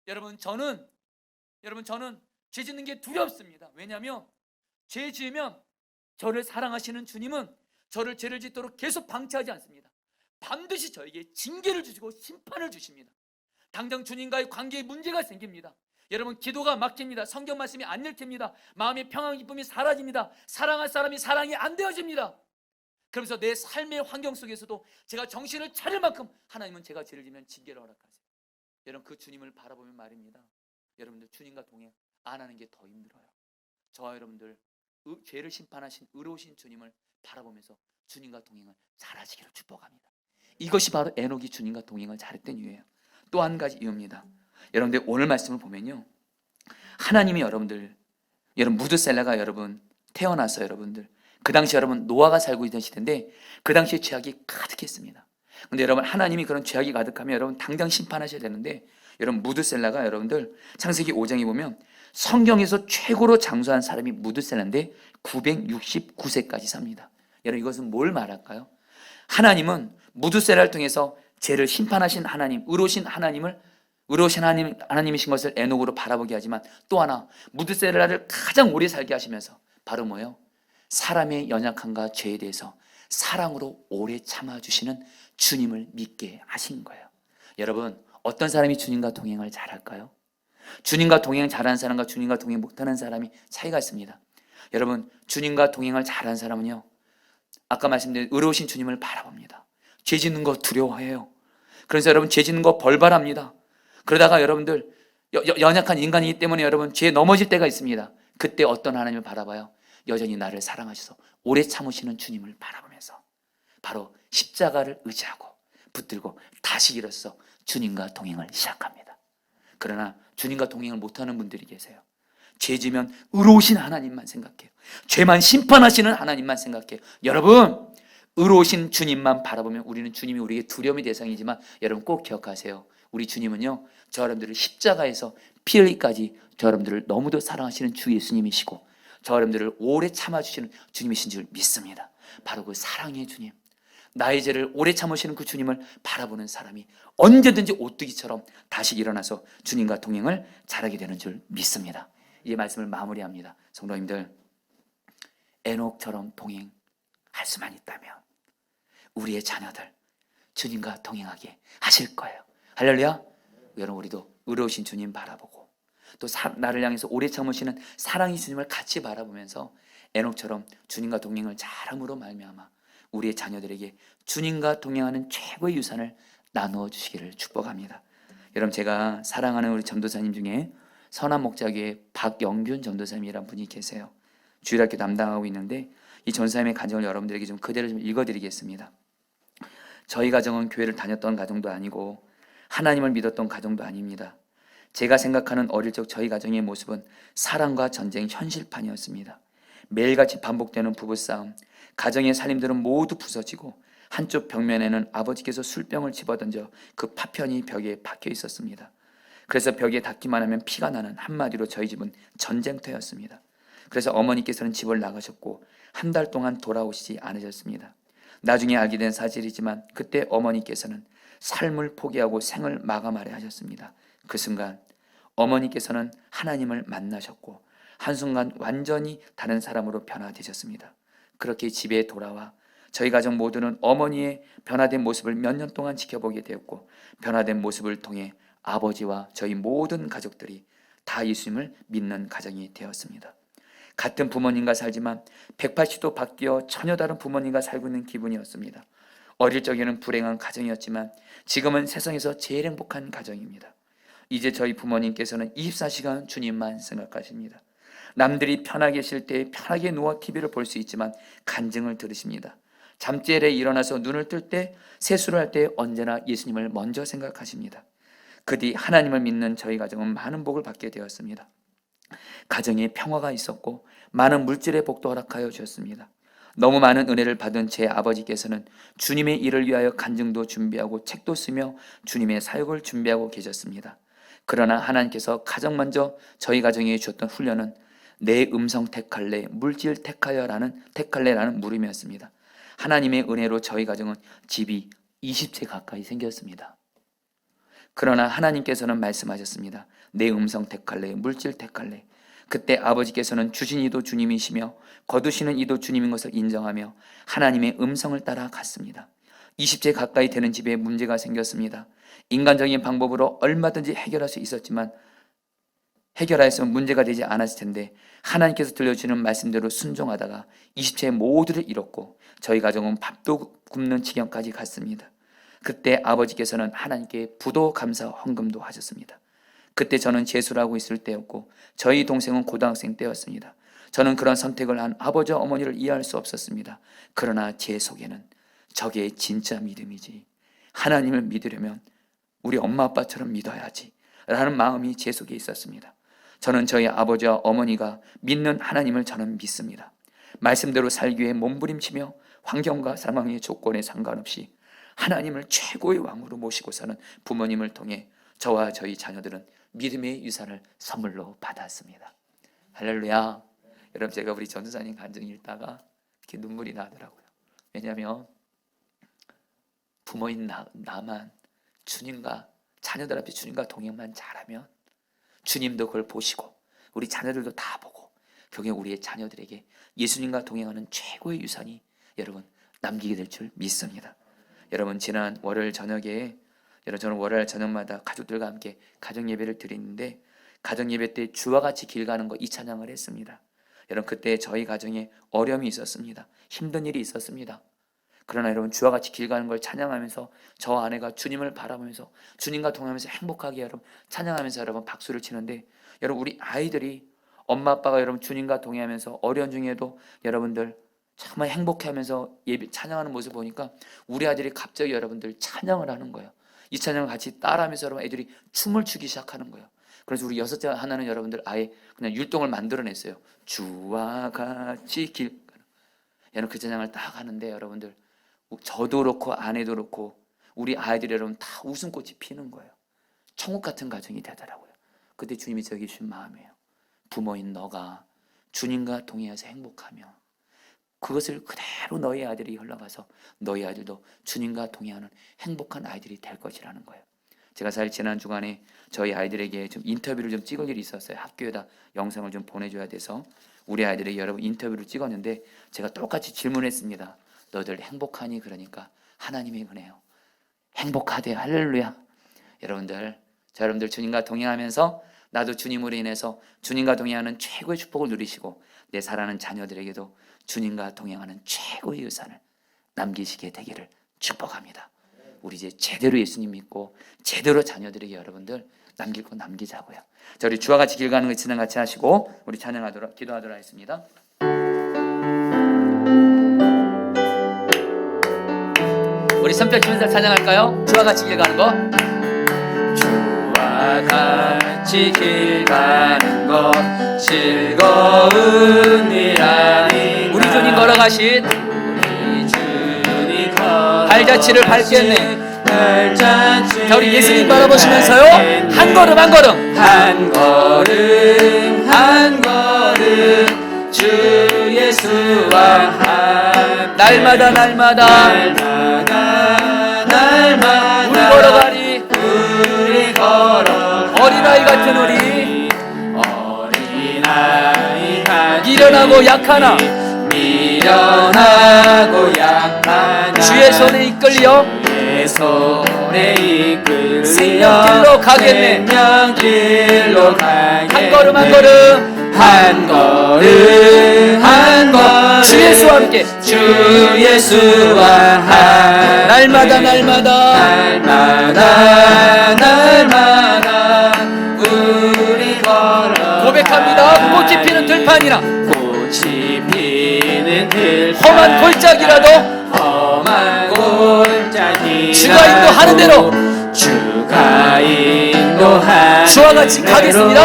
여러분 저는 죄 짓는 게 두렵습니다. 왜냐하면 죄 지으면 저를 사랑하시는 주님은 저를 죄를 짓도록 계속 방치하지 않습니다. 반드시 저에게 징계를 주시고 심판을 주십니다. 당장 주님과의 관계에 문제가 생깁니다. 여러분 기도가 막힙니다. 성경 말씀이 안 읽힙니다. 마음의 평안 기쁨이 사라집니다. 사랑할 사람이 사랑이 안 되어집니다. 그러면서 내 삶의 환경 속에서도 제가 정신을 차릴 만큼 하나님은 제가 죄를 지면 징계를 허락하세요. 여러분 그 주님을 바라보면 말입니다. 여러분들 주님과 동행 안 하는 게 더 힘들어요. 저와 여러분들 죄를 심판하신 의로우신 주님을 바라보면서 주님과 동행을 잘하시기를 축복합니다. 이것이 바로 에녹이 주님과 동행을 잘했던 이유예요. 또 한 가지 이유입니다. 여러분들 오늘 말씀을 보면요, 하나님이 여러분 무드셀라가 여러분 태어나서 여러분들 그 당시 여러분 노아가 살고 있던 시대인데 그 당시에 죄악이 가득했습니다. 근데 여러분 하나님이 그런 죄악이 가득하면 여러분 당장 심판하셔야 되는데, 여러분 무드셀라가 여러분들 창세기 5장에 보면 성경에서 최고로 장수한 사람이 무드셀라인데 969세까지 삽니다. 여러분 이것은 뭘 말할까요? 하나님은 무드셀라를 통해서 죄를 심판하신 하나님, 의로우신 하나님이신 것을 에녹으로 바라보게 하지만 또 하나 무드셀라를 가장 오래 살게 하시면서 바로 뭐예요? 사람의 연약함과 죄에 대해서 사랑으로 오래 참아주시는 주님을 믿게 하신 거예요. 여러분 어떤 사람이 주님과 동행을 잘할까요? 주님과 동행 잘하는 사람과 주님과 동행 못하는 사람이 차이가 있습니다. 여러분 주님과 동행을 잘하는 사람은요, 아까 말씀드린 의로우신 주님을 바라봅니다. 죄 짓는 거 두려워해요. 그래서 여러분 죄 짓는 거 벌벌합니다. 그러다가 여러분들 연약한 인간이기 때문에 여러분 죄에 넘어질 때가 있습니다. 그때 어떤 하나님을 바라봐요? 여전히 나를 사랑하셔서 오래 참으시는 주님을 바라보면서 바로 십자가를 의지하고 붙들고 다시 일어서 주님과 동행을 시작합니다. 그러나 주님과 동행을 못하는 분들이 계세요. 죄 지면 의로우신 하나님만 생각해요. 죄만 심판하시는 하나님만 생각해요. 여러분 의로우신 주님만 바라보면 우리는 주님이 우리에게 두려움의 대상이지만 여러분 꼭 기억하세요. 우리 주님은요 저 여러분들을 십자가에서 피 흘리기까지 저 여러분들을 너무도 사랑하시는 주 예수님이시고 저 여러분들을 오래 참아주시는 주님이신 줄 믿습니다. 바로 그 사랑의 주님, 나의 죄를 오래 참으시는 그 주님을 바라보는 사람이 언제든지 오뚜기처럼 다시 일어나서 주님과 동행을 잘하게 되는 줄 믿습니다. 이 말씀을 마무리합니다. 성도님들, 에녹처럼 동행할 수만 있다면 우리의 자녀들 주님과 동행하게 하실 거예요. 할렐루야. 여러분 우리도 의로우신 주님 바라보고 또 나를 향해서 오래 참으시는 사랑의 주님을 같이 바라보면서 에녹처럼 주님과 동행을 잘함으로 말미암아 우리의 자녀들에게 주님과 동행하는 최고의 유산을 나누어 주시기를 축복합니다. 여러분 제가 사랑하는 우리 전도사님 중에 선한 목자교회 박영균 전도사님이란 분이 계세요. 주일학교 담당하고 있는데 이 전도사님의 가정을 여러분들에게 좀 그대로 좀 읽어드리겠습니다. 저희 가정은 교회를 다녔던 가정도 아니고 하나님을 믿었던 가정도 아닙니다. 제가 생각하는 어릴 적 저희 가정의 모습은 사랑과 전쟁 현실판이었습니다. 매일같이 반복되는 부부싸움, 가정의 살림들은 모두 부서지고 한쪽 벽면에는 아버지께서 술병을 집어던져 그 파편이 벽에 박혀 있었습니다. 그래서 벽에 닿기만 하면 피가 나는, 한마디로 저희 집은 전쟁터였습니다. 그래서 어머니께서는 집을 나가셨고 한 달 동안 돌아오시지 않으셨습니다. 나중에 알게 된 사실이지만 그때 어머니께서는 삶을 포기하고 생을 마감하려 하셨습니다. 그 순간 어머니께서는 하나님을 만나셨고 한순간 완전히 다른 사람으로 변화되셨습니다. 그렇게 집에 돌아와 저희 가정 모두는 어머니의 변화된 모습을 몇 년 동안 지켜보게 되었고 변화된 모습을 통해 아버지와 저희 모든 가족들이 다 예수님을 믿는 가정이 되었습니다. 같은 부모님과 살지만 180도 바뀌어 전혀 다른 부모님과 살고 있는 기분이었습니다. 어릴 적에는 불행한 가정이었지만 지금은 세상에서 제일 행복한 가정입니다. 이제 저희 부모님께서는 24시간 주님만 생각하십니다. 남들이 편하게 쉴 때 편하게 누워 TV를 볼 수 있지만 간증을 들으십니다. 잠자리에 일어나서 눈을 뜰 때, 세수를 할 때 언제나 예수님을 먼저 생각하십니다. 그 뒤 하나님을 믿는 저희 가정은 많은 복을 받게 되었습니다. 가정에 평화가 있었고 많은 물질의 복도 허락하여 주셨습니다. 너무 많은 은혜를 받은 제 아버지께서는 주님의 일을 위하여 간증도 준비하고 책도 쓰며 주님의 사역을 준비하고 계셨습니다. 그러나 하나님께서 가장 먼저 저희 가정에 주셨던 훈련은 내 음성 택할래, 물질 택할래라는 물음이었습니다. 하나님의 은혜로 저희 가정은 집이 20채 가까이 생겼습니다. 그러나 하나님께서는 말씀하셨습니다. 내 음성 택할래, 물질 택할래. 그때 아버지께서는 주신 이도 주님이시며 거두시는 이도 주님인 것을 인정하며 하나님의 음성을 따라 갔습니다. 20채 가까이 되는 집에 문제가 생겼습니다. 인간적인 방법으로 얼마든지 해결할 수 있었지만 해결하였으면 문제가 되지 않았을 텐데 하나님께서 들려주는 말씀대로 순종하다가 20채 모두를 잃었고 저희 가정은 밥도 굶는 지경까지 갔습니다. 그때 아버지께서는 하나님께 부도 감사 헌금도 하셨습니다. 그때 저는 재수를 하고 있을 때였고 저희 동생은 고등학생 때였습니다. 저는 그런 선택을 한 아버지와 어머니를 이해할 수 없었습니다. 그러나 제 속에는 저게 진짜 믿음이지, 하나님을 믿으려면 우리 엄마 아빠처럼 믿어야지 라는 마음이 제 속에 있었습니다. 저는 저희 아버지와 어머니가 믿는 하나님을 저는 믿습니다. 말씀대로 살기 위해 몸부림치며 환경과 상황의 조건에 상관없이 하나님을 최고의 왕으로 모시고 사는 부모님을 통해 저와 저희 자녀들은 믿음의 유산을 선물로 받았습니다. 할렐루야. 여러분, 제가 우리 전도사님 간증 읽다가 이렇게 눈물이 나더라고요. 왜냐하면 부모인 나만 주님과 자녀들 앞에 주님과 동행만 잘하면 주님도 그걸 보시고 우리 자녀들도 다 보고 결국에 우리의 자녀들에게 예수님과 동행하는 최고의 유산이 여러분 남기게 될 줄 믿습니다. 여러분, 지난 월요일 저녁에 저는 월요일 저녁마다 가족들과 함께 가정 예배를 드리는데 가정 예배 때 주와 같이 길 가는 거 이 찬양을 했습니다. 여러분, 그때 저희 가정에 어려움이 있었습니다. 힘든 일이 있었습니다. 그러나 여러분, 주와 같이 길 가는 걸 찬양하면서 저 아내가 주님을 바라보면서 주님과 동행하면서 행복하게 여러분 찬양하면서 여러분 박수를 치는데 여러분, 우리 아이들이 엄마 아빠가 여러분 주님과 동행하면서 어려운 중에도 여러분들 정말 행복해하면서 예배 찬양하는 모습을 보니까 우리 아들이 갑자기 여러분들 찬양을 하는 거예요. 이 찬양을 같이 따라하면서 여러분 애들이 춤을 추기 시작하는 거예요. 그래서 우리 여섯째 하나는 여러분들 아예 그냥 율동을 만들어냈어요. 주와 같이 길 여러분 그 찬양을 딱 하는데 여러분들 저도 그렇고 아내도 그렇고 우리 아이들이 여러분 다 웃음꽃이 피는 거예요. 천국 같은 가정이 되더라고요. 그때 주님이 저에게 주신 마음이에요. 부모인 너가 주님과 동행해서 행복하며 그것을 그대로 너희 아들이 흘러가서 너희 아들도 주님과 동행하는 행복한 아이들이 될 것이라는 거예요. 제가 사실 지난 주간에 저희 아이들에게 좀 인터뷰를 좀 찍을 일이 있었어요. 학교에다 영상을 좀 보내줘야 돼서 우리 아이들에게 여러분 인터뷰를 찍었는데 제가 똑같이 질문했습니다. 너희들 행복하니? 그러니까 하나님의 은혜요. 행복하대요. 할렐루야. 여러분들 주님과 동행하면서 나도 주님으로 인해서 주님과 동행하는 최고의 축복을 누리시고 내 사랑하는 자녀들에게도 주님과 동행하는 최고의 유산을 남기시게 되기를 축복합니다. 우리 이제 제대로 예수님 믿고 제대로 자녀들에게 여러분들 남길 거 남기자고요. 자, 우리 주와 같이 길 가는 거 진행 같이 하시고 우리 찬양하도록 기도하도록 하겠습니다. 우리 손뼉 치면서 찬양할까요? 주와 같이 길 가는 거. 주와 같이 길 가는 것 즐거운 일 아니. 우리 주님 걸어가신 발자취를 밟겠네. 자, 우리 예수님 바라보시면서요 한 걸음 한 걸음 한 걸음 주 예수와 날마다 우리 걸어가리 어린아이 같은 우리 미련하고 약하나 주의 손에 이끌려 생명길로 가겠네. 한 걸음 주 예수와 함께 주 예수와 날마다 우리 걸어 고백합니다. 꽃이 피는 들판이나 험한 골짜기라도 주가 인도하는 대로 주와 같이 가겠습니다.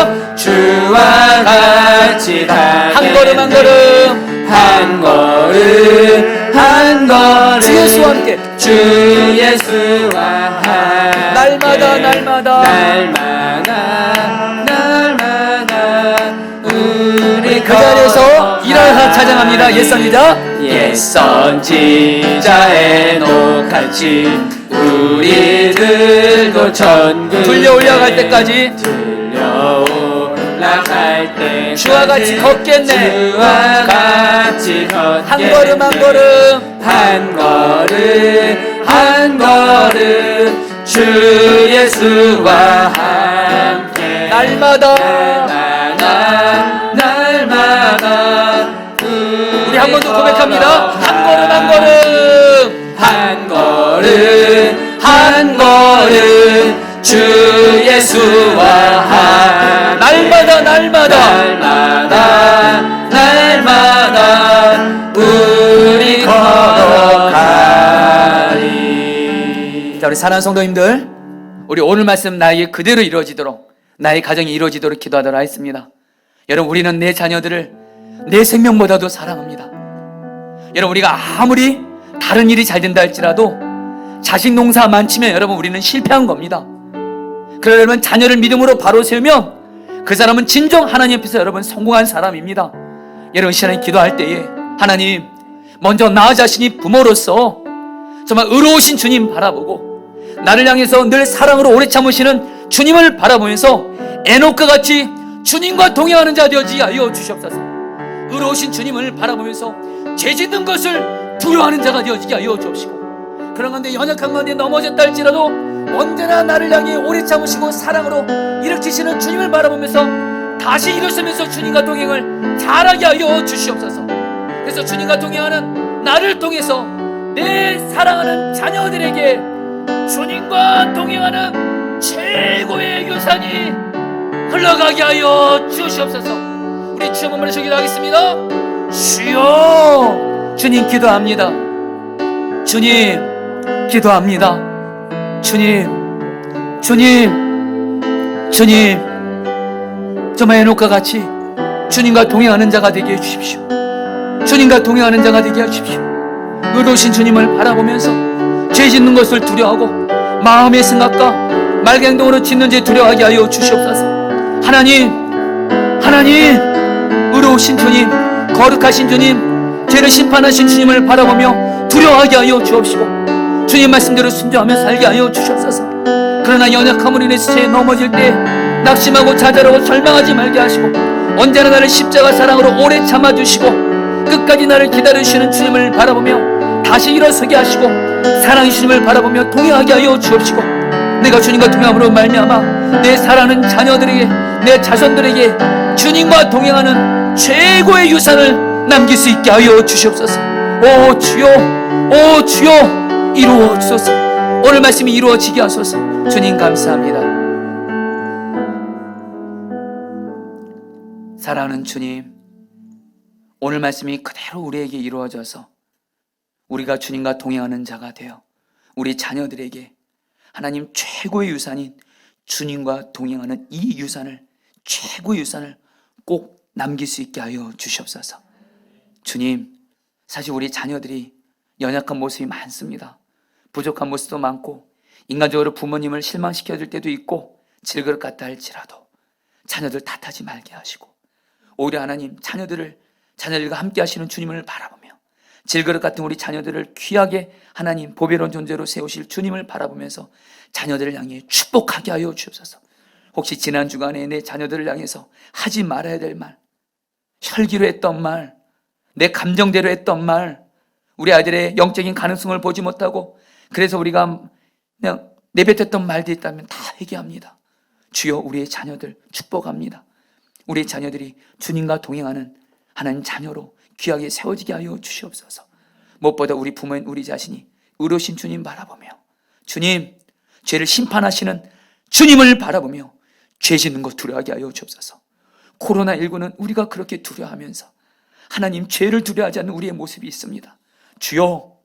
한 걸음 예수와 함께 주 예수와 함께 날마다 날마다 우리 그 자리에서 일어나서 찬양합니다. 옛선지자 옛선지자의 녹같이 우리들도 전국 들려 올라갈 때까지 올라갈 때 주와 같이 걷겠네. 주와 같이 걷겠네. 한 걸음 한 걸음 한 걸음 한 걸음 주 예수와 함께 날마다 날마다 우리 한 번 더 고백합니다. 한 걸음 한 걸음 한 걸음 한 걸음 주 예수와 함께 날마다 우리 걸어가리. 자, 우리 사랑하는 성도님들, 우리 오늘 말씀 나에게 그대로 이루어지도록, 나의 가정이 이루어지도록 기도하도록 하겠습니다. 여러분, 우리는 내 자녀들을 내 생명보다도 사랑합니다. 여러분, 우리가 아무리 다른 일이 잘 된다 할지라도 자식 농사 많치면 여러분 우리는 실패한 겁니다. 그러나 여러분, 자녀를 믿음으로 바로 세우면 그 사람은 진정 하나님 앞에서 여러분 성공한 사람입니다. 여러분, 시간에 기도할 때에 하나님, 먼저 나 자신이 부모로서 정말 의로우신 주님 바라보고 나를 향해서 늘 사랑으로 오래 참으시는 주님을 바라보면서 에녹과 같이 주님과 동행하는 자 되어지게 하여 주시옵소서. 의로우신 주님을 바라보면서 죄 짓는 것을 두려워하는 자가 되어지게 하여 주옵시고, 그런 가운데 연약한 가운데 넘어졌다 할지라도 언제나 나를 향해 오래 참으시고 사랑으로 일으키시는 주님을 바라보면서 다시 일어서면서 주님과 동행을 잘하게 하여 주시옵소서. 그래서 주님과 동행하는 나를 통해서 내 사랑하는 자녀들에게 주님과 동행하는 최고의 유산이 흘러가게 하여 주시옵소서. 우리 주여 한번 말해서 기도하겠습니다. 주여, 주님 기도합니다. 주님 기도합니다. 주님 정말 에녹과 같이 주님과 동행하는 자가 되게 해주십시오. 주님과 동행하는 자가 되게 해주십시오. 의로우신 주님을 바라보면서 죄 짓는 것을 두려워하고 마음의 생각과 말의 행동으로 짓는 죄 두려워하게 하여 주시옵소서. 하나님, 의로우신 주님, 거룩하신 주님, 죄를 심판하신 주님을 바라보며 두려워하게 하여 주옵시고 주님 말씀대로 순종하며 살게 하여 주시옵소서. 그러나 연약함으로 인해서 죄에 넘어질 때 낙심하고 좌절하고 절망하지 말게 하시고 언제나 나를 십자가 사랑으로 오래 참아주시고 끝까지 나를 기다려주시는 주님을 바라보며 다시 일어서게 하시고 사랑의 주님을 바라보며 동행하게 하여 주옵시고, 내가 주님과 동행함으로 말미암아 내 사랑하는 자녀들에게, 내 자손들에게 주님과 동행하는 최고의 유산을 남길 수 있게 하여 주시옵소서. 오 주여 이루어지소서. 오늘 말씀이 이루어지게 하소서. 주님 감사합니다. 사랑하는 주님, 오늘 말씀이 그대로 우리에게 이루어져서 우리가 주님과 동행하는 자가 되어 우리 자녀들에게 하나님 최고의 유산인 주님과 동행하는 이 유산을, 최고의 유산을 꼭 남길 수 있게 하여 주시옵소서. 주님, 사실 우리 자녀들이 연약한 모습이 많습니다. 부족한 모습도 많고 인간적으로 부모님을 실망시켜줄 때도 있고 질그릇 같다 할지라도 자녀들 탓하지 말게 하시고 오히려 하나님, 자녀들과 함께 하시는 주님을 바라보며 질그릇 같은 우리 자녀들을 귀하게 하나님 보배로운 존재로 세우실 주님을 바라보면서 자녀들을 향해 축복하게 하여 주옵소서. 혹시 지난 주간에 내 자녀들을 향해서 하지 말아야 될 말, 혈기로 했던 말, 내 감정대로 했던 말, 우리 아이들의 영적인 가능성을 보지 못하고 그래서 우리가 그냥 내뱉었던 말들이 있다면 다 회개합니다. 주여, 우리의 자녀들 축복합니다. 우리의 자녀들이 주님과 동행하는 하나님 자녀로 귀하게 세워지게 하여 주시옵소서. 무엇보다 우리 부모인 우리 자신이 의로우신 주님 바라보며 주님, 죄를 심판하시는 주님을 바라보며 죄 짓는 것 두려워하게 하여 주옵소서. 코로나19는 우리가 그렇게 두려워하면서 하나님, 죄를 두려워하지 않는 우리의 모습이 있습니다. 주여,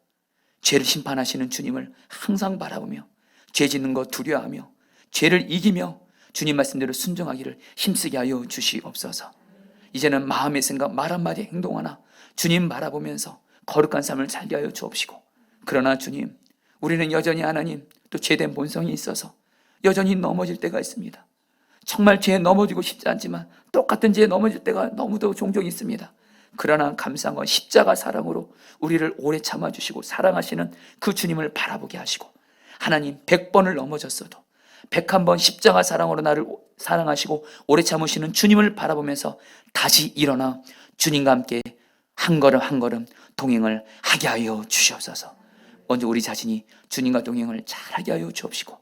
죄를 심판하시는 주님을 항상 바라보며 죄 짓는 것 두려워하며 죄를 이기며 주님 말씀대로 순종하기를 힘쓰게 하여 주시옵소서. 이제는 마음의 생각, 말 한마디, 행동 하나 주님 바라보면서 거룩한 삶을 살게 하여 주옵시고 그러나 주님, 우리는 여전히 하나님 또 죄된 본성이 있어서 여전히 넘어질 때가 있습니다. 정말 죄에 넘어지고 싶지 않지만 똑같은 죄에 넘어질 때가 너무도 종종 있습니다. 그러나 감사한 건 십자가 사랑으로 우리를 오래 참아주시고 사랑하시는 그 주님을 바라보게 하시고, 하나님 100번을 넘어졌어도 101번 십자가 사랑으로 나를 사랑하시고 오래 참으시는 주님을 바라보면서 다시 일어나 주님과 함께 한 걸음 한 걸음 동행을 하게 하여 주시옵소서. 먼저 우리 자신이 주님과 동행을 잘하게 하여 주옵시고,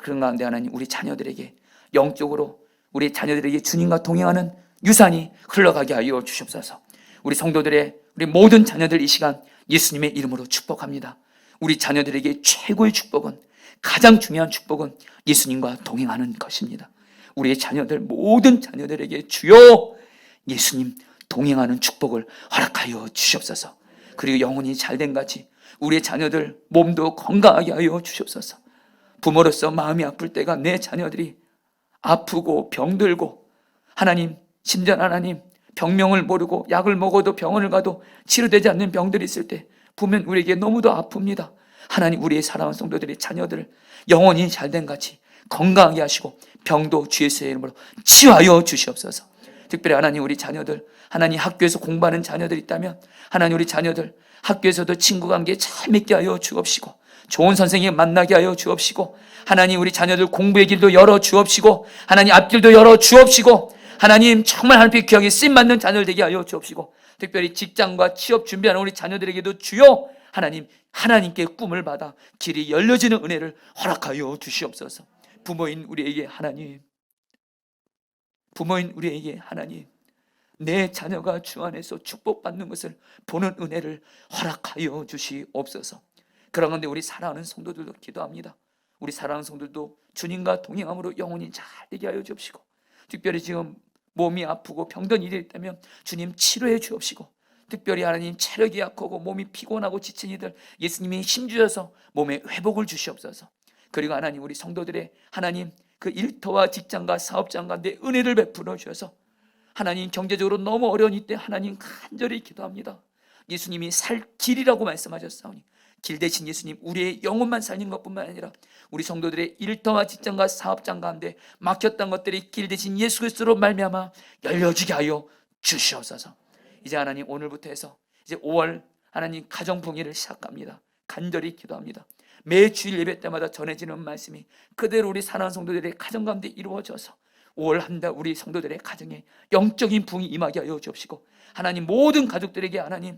그런 가운데 하나님 우리 자녀들에게 영적으로 우리 자녀들에게 주님과 동행하는 유산이 흘러가게 하여 주시옵소서. 우리 성도들의 우리 모든 자녀들 이 시간 예수님의 이름으로 축복합니다. 우리 자녀들에게 최고의 축복은, 가장 중요한 축복은 예수님과 동행하는 것입니다. 우리의 자녀들, 모든 자녀들에게 주여 예수님 동행하는 축복을 허락하여 주시옵소서. 그리고 영혼이 잘된 같이 우리의 자녀들 몸도 건강하게 하여 주시옵소서. 부모로서 마음이 아플 때가, 내 자녀들이 아프고 병들고 하나님, 심지어 하나님 병명을 모르고 약을 먹어도 병원을 가도 치료되지 않는 병들이 있을 때 보면 우리에게 너무도 아픕니다. 하나님, 우리의 사랑하는 성도들의 자녀들 영혼이 잘된 같이 건강하게 하시고 병도 주 예수의 이름으로 치유하여 주시옵소서. 특별히 하나님, 우리 자녀들, 하나님 학교에서 공부하는 자녀들 있다면 하나님 우리 자녀들 학교에서도 친구 관계 잘 맺게 하여 주옵시고, 좋은 선생님 만나게 하여 주옵시고, 하나님 우리 자녀들 공부의 길도 열어 주옵시고, 하나님 앞길도 열어 주옵시고, 하나님 정말 하나님께 귀하게 쓰임받는 자녀들 되게 하여 주옵시고, 특별히 직장과 취업 준비하는 우리 자녀들에게도 주여 하나님, 하나님께 꿈을 받아 길이 열려지는 은혜를 허락하여 주시옵소서. 부모인 우리에게 하나님, 부모인 우리에게 하나님, 내 자녀가 주 안에서 축복받는 것을 보는 은혜를 허락하여 주시옵소서. 그런 가운데 우리 사랑하는 성도들도 기도합니다. 우리 사랑하는 성도들도 주님과 동행함으로 영혼이 잘 되게 하여 주옵시고, 특별히 지금 몸이 아프고 병든 일이 있다면 주님 치료해 주옵시고, 특별히 하나님 체력이 약하고 몸이 피곤하고 지친 이들 예수님이 힘주셔서 몸에 회복을 주시옵소서. 그리고 하나님 우리 성도들의 하나님 그 일터와 직장과 사업장 가운데 은혜를 베풀어 주셔서 하나님 경제적으로 너무 어려운 이때 하나님 간절히 기도합니다. 예수님이 살 길이라고 말씀하셨사오니 길 대신 예수님 우리의 영혼만 살린 것뿐만 아니라 우리 성도들의 일터와 직장과 사업장 가운데 막혔던 것들이 길 대신 예수 그리스도로 말미암아 열려지게 하여 주시옵소서. 이제 하나님 오늘부터 해서 이제 5월 하나님 가정봉회를 시작합니다. 간절히 기도합니다. 매 주일 예배 때마다 전해지는 말씀이 그대로 우리 사랑하는 성도들의 가정 가운데 이루어져서 5월 한 달 우리 성도들의 가정에 영적인 부흥이 임하게 하여 주옵시고, 하나님 모든 가족들에게 하나님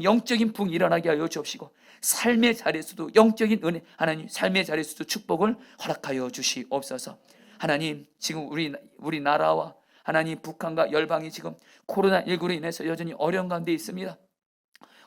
영적인 부흥이 일어나게 하여 주옵시고, 삶의 자리에서도 영적인 은혜, 하나님 삶의 자리에서도 축복을 허락하여 주시옵소서. 하나님 지금 우리 나라와 하나님 북한과 열방이 지금 코로나19로 인해서 여전히 어려운 가운데 있습니다.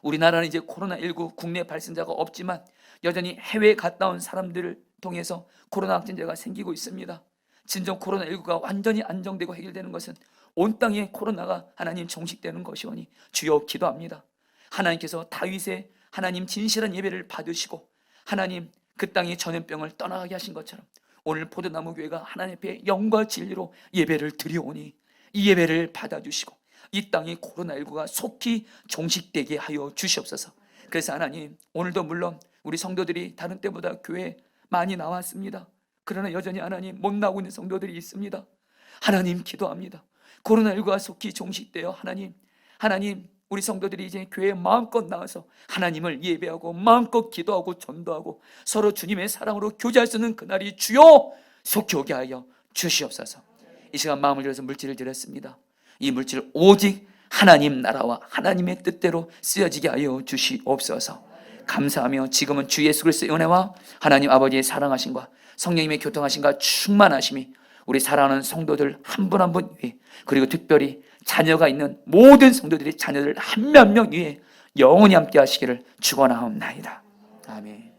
우리나라는 이제 코로나19 국내 발생자가 없지만 여전히 해외에 갔다 온 사람들을 통해서 코로나 확진자가 생기고 있습니다. 진정 코로나19가 완전히 안정되고 해결되는 것은 온 땅에 코로나가 하나님 종식되는 것이오니 주여 기도합니다. 하나님께서 다윗의 하나님 진실한 예배를 받으시고 하나님 그 땅의 전염병을 떠나가게 하신 것처럼 오늘 포도나무 교회가 하나님 앞에 영과 진리로 예배를 드리오니 이 예배를 받아주시고 이 땅의 코로나19가 속히 종식되게 하여 주시옵소서. 그래서 하나님 오늘도 물론 우리 성도들이 다른 때보다 교회에 많이 나왔습니다. 그러나 여전히 하나님 못 나오고 있는 성도들이 있습니다. 하나님 기도합니다. 코로나19가 속히 종식되어 하나님 우리 성도들이 이제 교회에 마음껏 나와서 하나님을 예배하고 마음껏 기도하고 전도하고 서로 주님의 사랑으로 교제할 수 있는 그날이 주여 속히 오게 하여 주시옵소서. 이 시간 마음을 들여서 물질을 드렸습니다. 이 물질 오직 하나님 나라와 하나님의 뜻대로 쓰여지게 하여 주시옵소서. 감사하며 지금은 주 예수 그리스도의 은혜와 하나님 아버지의 사랑하심과 성령님의 교통하심과 충만하심이 우리 사랑하는 성도들 한 분 한 분 위에, 그리고 특별히 자녀가 있는 모든 성도들의 자녀들 한 명 한 명 위에 영원히 함께 하시기를 축원하옵나이다. 아멘.